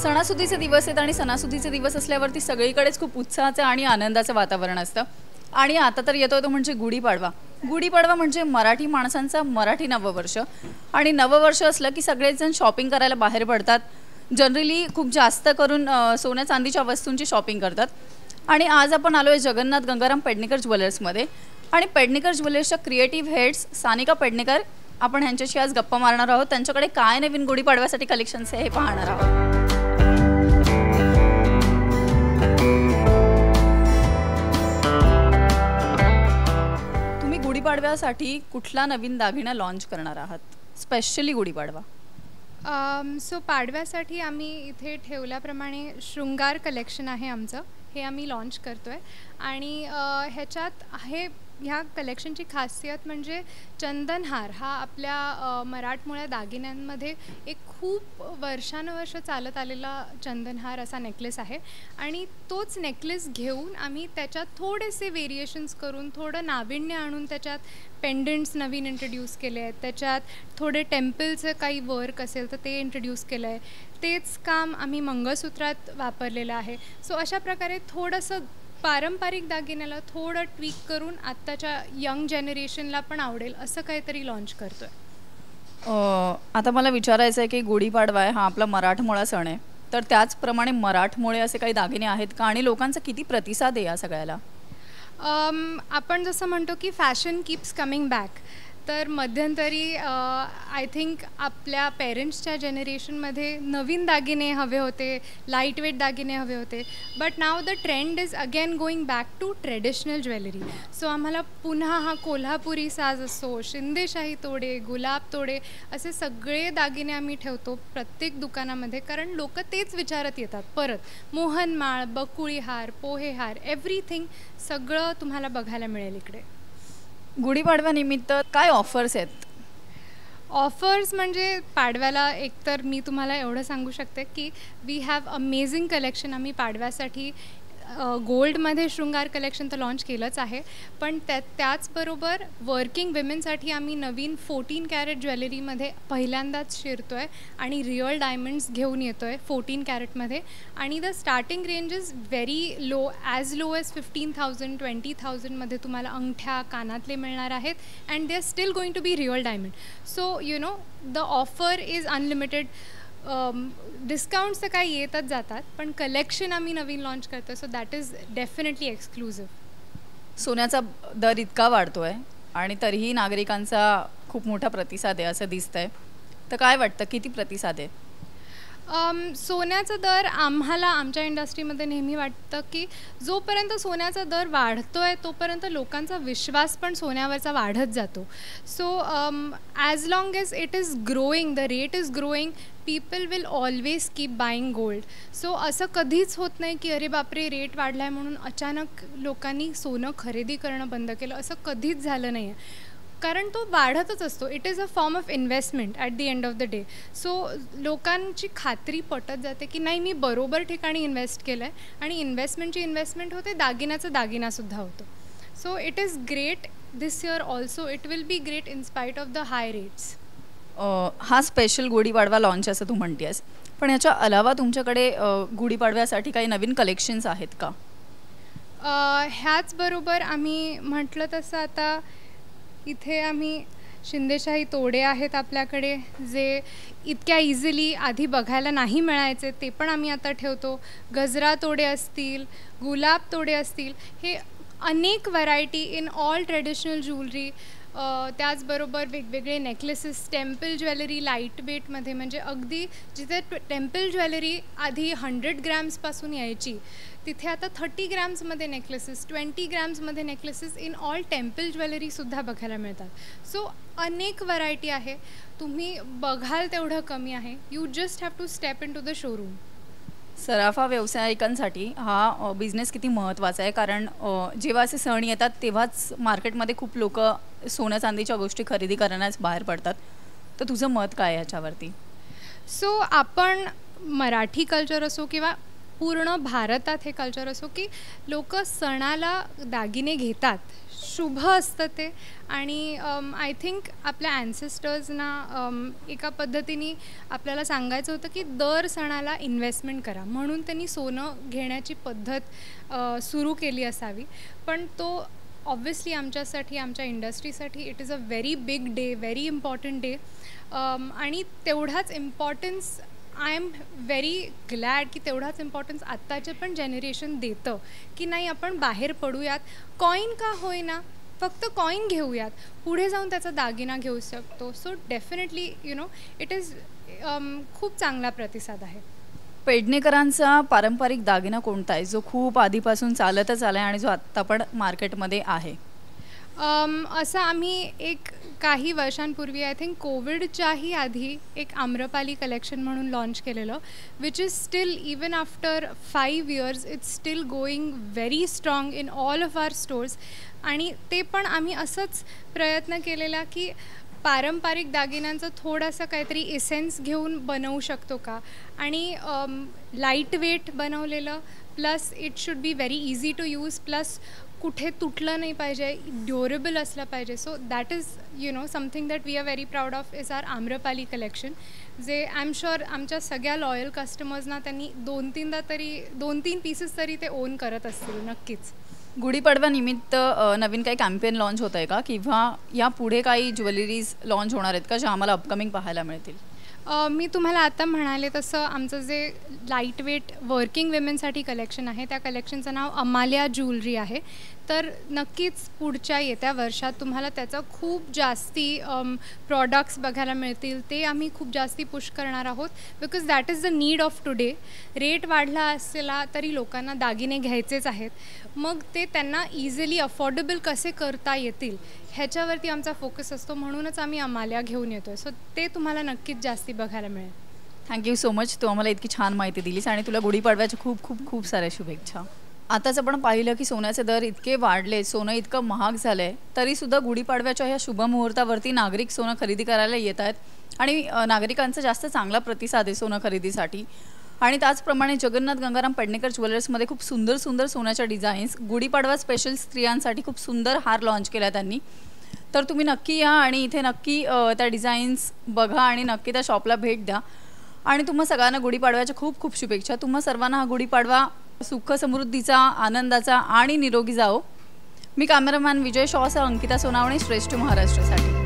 सणासुदीचे दिवस आहेत आणि सणासुदीचे दिवस असल्यावरती सगळीकडेच खूप उत्साहाचं आणि आनंदाचं वातावरण असतं. आणि आता तर येतो तो म्हणजे गुढीपाडवा. गुढीपाडवा म्हणजे मराठी माणसांचा मराठी नववर्ष. आणि नववर्ष असलं की सगळेच जण शॉपिंग करायला बाहेर पडतात. जनरली खूप जास्त करून सोन्या चांदीच्या वस्तूंची शॉपिंग करतात. आणि आज आपण आलो आहे जगन्नाथ गंगाराम पेडणेकर ज्वेलर्समध्ये. आणि पेडणेकर ज्वेलर्सच्या क्रिएटिव्ह हेड्स सानिका पेडणेकर, आपण ह्यांच्याशी आज गप्पा मारणार आहोत. त्यांच्याकडे काय नवीन गुढीपाडव्यासाठी कलेक्शन्स आहे हे पाहणार आहोत. तुम्ही गुढीपाडव्यासाठी कुठला नवीन दागिना लॉन्च करणार आहात, स्पेशली गुढीपाडवा? सो पाडव्यासाठी आम्ही इथे ठेवल्याप्रमाणे शृंगार कलेक्शन आहे आमचं, हे आम्ही लॉन्च करतो आहे. आणि ह्याच्यात ह्या कलेक्शनची खासियत म्हणजे चंदनहार हा आपल्या मराठमोळ्या दागिन्यांमध्ये एक खूप वर्षानुवर्ष चालत आलेला चंदनहार असा नेकलेस आहे. आणि तोच नेकलेस घेऊन आम्ही त्याच्यात थोडेसे व्हेरिएशन्स करून थोडं नाविन्य आणून त्याच्यात पेंडंट्स नवीन इंट्रोड्यूस केले आहेत, त्याच्यात थोडे टेम्पलचं काही वर्क असेल तर ते इंट्रोड्यूस केलं आहे. तेच काम आम्ही मंगळसूत्रात वापरलेलं आहे. सो अशा प्रकारे थोडंसं पारंपरिक दागिन्याला थोडं ट्विक करून आत्ताच्या यंग जनरेशनला पण आवडेल असं काहीतरी लॉन्च करतो आहे. आता मला विचारायचं आहे की गुढीपाडवा आहे हा आपला मराठमोळा सण आहे, तर त्याचप्रमाणे मराठमोळे असे काही दागिने आहेत का आणि लोकांचा किती प्रतिसाद आहे या सगळ्याला? आपण जसं म्हणतो की फॅशन कीप्स कमिंग बॅक, तर मध्यंतरी आय थिंक आपल्या पेरेंट्सच्या जनरेशनमध्ये नवीन दागिने हवे होते, लाईट वेट दागिने हवे होते. But now the trend is again going back to traditional jewellery. So आम्हाला पुन्हा हा कोल्हापुरी साज असो, शिंदेशाही तोडे, गुलाब तोडे असे सगळे दागिने आम्ही ठेवतो प्रत्येक दुकानामध्ये, कारण लोक तेच विचारत येतात परत. मोहनमाळ, बकुळी हार, पोहे हार, एव्हरीथिंग सगळं तुम्हाला बघायला मिळेल इकडे. गुढीपाडव्यानिमित्त काय ऑफर्स आहेत? ऑफर्स म्हणजे पाडव्याला एकतर मी तुम्हाला एवढं सांगू शकते की वी हॅव अमेझिंग कलेक्शन. आम्ही पाडव्यासाठी गोल्डमध्ये शृंगार कलेक्शन तर लॉन्च केलंच आहे, पण त्याचबरोबर वर्किंग विमेनसाठी आम्ही नवीन 14 कॅरेट ज्वेलरीमध्ये पहिल्यांदाच शिरतो आहे आणि रिअल डायमंड्स घेऊन येतो आहे 14 कॅरेटमध्ये. आणि the starting range is very low, as low as 15,000 20,000मध्ये तुम्हाला अंगठ्या कानातले मिळणार आहेत. And they are still going to be real diamond. So you know the offer is unlimited. Discounts तर काही येतच जातात, पण कलेक्शन आम्ही नवीन लॉन्च करतो, so that is definitely exclusive. सोन्याचा दर इतका वाढतो आहे आणि तरीही नागरिकांचा खूप मोठा प्रतिसाद आहे असं दिसतंय, तर काय वाटतं किती प्रतिसाद आहे? सोन्याचा दर आम्हाला आमच्या इंडस्ट्रीमध्ये नेहमी वाटतं की जोपर्यंत सोन्याचा दर वाढतो आहे तोपर्यंत लोकांचा विश्वास पण सोन्यावरचा वाढत जातो. So as long as it is growing, the rate is growing, people will always keep buying gold. So असं कधीच होत नाही की अरे बापरे रेट वाढला आहे म्हणून अचानक लोकांनी सोनं खरेदी करणं बंद केलं, असं कधीच झालं नाही आहे. कारण तो वाढतच असतो. It is a form of investment at the end of the day. So लोकांची खात्री पटत जाते की नाही मी बरोबर ठिकाणी इन्व्हेस्ट केलं आहे आणि इन्व्हेस्टमेंटची इन्व्हेस्टमेंट होते, दागिन्याचा दागिनासुद्धा होतो. So it is great this year also. It will be great in spite of the high rates. हा स्पेशल गुढीपाडवा लॉन्च असं तू म्हणतेस, पण ह्याच्या अलावा तुमच्याकडे गुढीपाडव्यासाठी काही नवीन कलेक्शन्स आहेत का? ह्याचबरोबर आम्ही म्हटलं तसं आता इथे आम्ही शिंदेशाही तोडे आहेत आपल्याकडे, जे इतक्या इझिली आधी बघायला नाही मिळायचे, ते पण आम्ही आता ठेवतो. गजरा तोडे असतील, गुलाब तोडे असतील, हे अनेक variety in all traditional jewellery. त्याचबरोबर वेगवेगळे नेकलेसेस, टेम्पल ज्वेलरी लाईट वेटमध्ये, म्हणजे अगदी जिथे टेम्पल ज्वेलरी आधी 100 ग्रॅम्सपासून यायची तिथे आता 30 ग्रॅम्समध्ये नेकलेसेस, 20 ग्रॅम्समध्ये नेकलेसेस इन ऑल टेम्पल ज्वेलरीसुद्धा बघायला मिळतात. सो अनेक व्हरायटी आहे, तुम्ही बघाल तेवढं कमी आहे. You just have to step in to the showroom. सराफा व्यावसायिकांसाठी हा बिझनेस किती महत्त्वाचा आहे, कारण जेव्हा असे सण येतात तेव्हाच मार्केटमध्ये खूप लोक सोन्या चांदीच्या गोष्टी खरेदी करण्यास बाहेर पडतात. तर तुझं मत काय आहे याच्यावरती? सो आपण मराठी कल्चर असो किंवा पूर्ण भारतात हे कल्चर असो की लोक सणाला दागिने घेतात, शुभ असतं ते. आणि आय थिंक आपल्या ॲन्सेस्टर्सना एका पद्धतीने आपल्याला सांगायचं होतं की दर सणाला इन्व्हेस्टमेंट करा, म्हणून त्यांनी सोनं घेण्याची पद्धत सुरू केली असावी. पण तो ऑब्व्हियसली आमच्यासाठी, आमच्या इंडस्ट्रीसाठी it is a very big day, very important day. आणि तेवढाच importance I am very glad की तेवढाच इम्पॉर्टन्स आत्ताचे पण जनरेशन देतं की नाही, आपण बाहेर पडूयात, कॉईन का होईना, फक्त कॉईन घेऊयात, पुढे जाऊन त्याचा दागिना घेऊ शकतो. सो डेफिनेटली इट इज खूप चांगला प्रतिसाद आहे. पेडणेकरांचा पारंपरिक दागिना कोणता आहे जो खूप आधीपासून चालतच आला आहे आणि जो आत्ता पण मार्केटमध्ये आहे? असं आम्ही काही वर्षांपूर्वी, आय थिंक कोविडच्याही आधी, एक आम्रपाली कलेक्शन म्हणून लॉन्च केलेलं, which is still even after 5 years it's still going very strong in all of our stores. आणि ते पण आम्ही असंच प्रयत्न केलेला की पारंपरिक दागिन्यांचं थोडंसं काहीतरी इसेन्स घेऊन बनवू शकतो का, आणि लाईट वेट बनवलेलं, plus it should be very easy to use, plus कुठे तुटलं नाही पाहिजे, ड्युरेबल असलं पाहिजे. So that is something that we are very proud of is our Amrapali collection, जे आय एम शुअर आमच्या सगळ्या लॉयल कस्टमर्सना त्यांनी 2-3 पीसेस तरी ते ओन करत असतील नक्कीच. गुढीपाडव्यानिमित्त नवीन काही कॅम्पेन लॉन्च होत आहे का, किंवा यापुढे काही ज्वेलरीज लॉन्च होणार आहेत का ज्या आम्हाला अपकमिंग पाहायला मिळतील? मी तुम्हाला आता म्हणाले तसं आमचं जे लाईट वेट वर्किंग विमेनसाठी कलेक्शन आहे, त्या कलेक्शनचं नाव अमाल्या ज्वेलरी आहे. तर नक्कीच पुढच्या येत्या वर्षात तुम्हाला त्याचं खूप जास्ती प्रॉडक्ट्स बघायला मिळतील. ते आम्ही खूप जास्ती पुश करणार आहोत, because that is the need of today. Rate वाढला असला तरी लोकांना दागिने घ्यायचेच आहेत, मग ते त्यांना इझिली अफोर्डेबल कसे करता येतील ह्याच्यावरती आमचा फोकस असतो. म्हणूनच आम्ही अमाल्या घेऊन येतो आहे. सो ते तुम्हाला नक्कीच जास्ती बघायला मिळेल. थँक्यू सो मच, तू आम्हाला इतकी छान माहिती दिलीस आणि तुला गुढीपाडव्याच्या खूप खूप खूप साऱ्या शुभेच्छा. आताच आपण पाहिलं की सोन्याचे दर इतके वाढले, सोनं इतकं महाग झालं आहे, तरीसुद्धा गुढीपाडव्याच्या ह्या शुभमुहूर्तावरती नागरिक सोनं खरेदी करायला येत आहेत आणि नागरिकांचा जास्त चांगला प्रतिसाद आहे सोनं खरेदीसाठी. आणि त्याचप्रमाणे जगन्नाथ गंगाराम पेडणेकर ज्वेलर्समध्ये खूप सुंदर सुंदर सोन्याच्या डिझाईन्स, गुढीपाडवा स्पेशल स्त्रियांसाठी खूप सुंदर हार लॉन्च केला त्यांनी. तर तुम्ही नक्की या आणि इथे नक्की त्या डिझाईन्स बघा आणि नक्की त्या शॉपला भेट द्या. आणि तुम्हा सगळ्यांना गुढीपाडव्याच्या खूप खूप शुभेच्छा. तुम्हा सर्वांना हा गुढीपाडवा सुख समृद्धीचा, आनंदाचा आणि निरोगी जाओ. मी कॅमेरामॅन विजय शॉसह अंकिता सोनावणे, श्रेष्ठ महाराष्ट्रासाठी.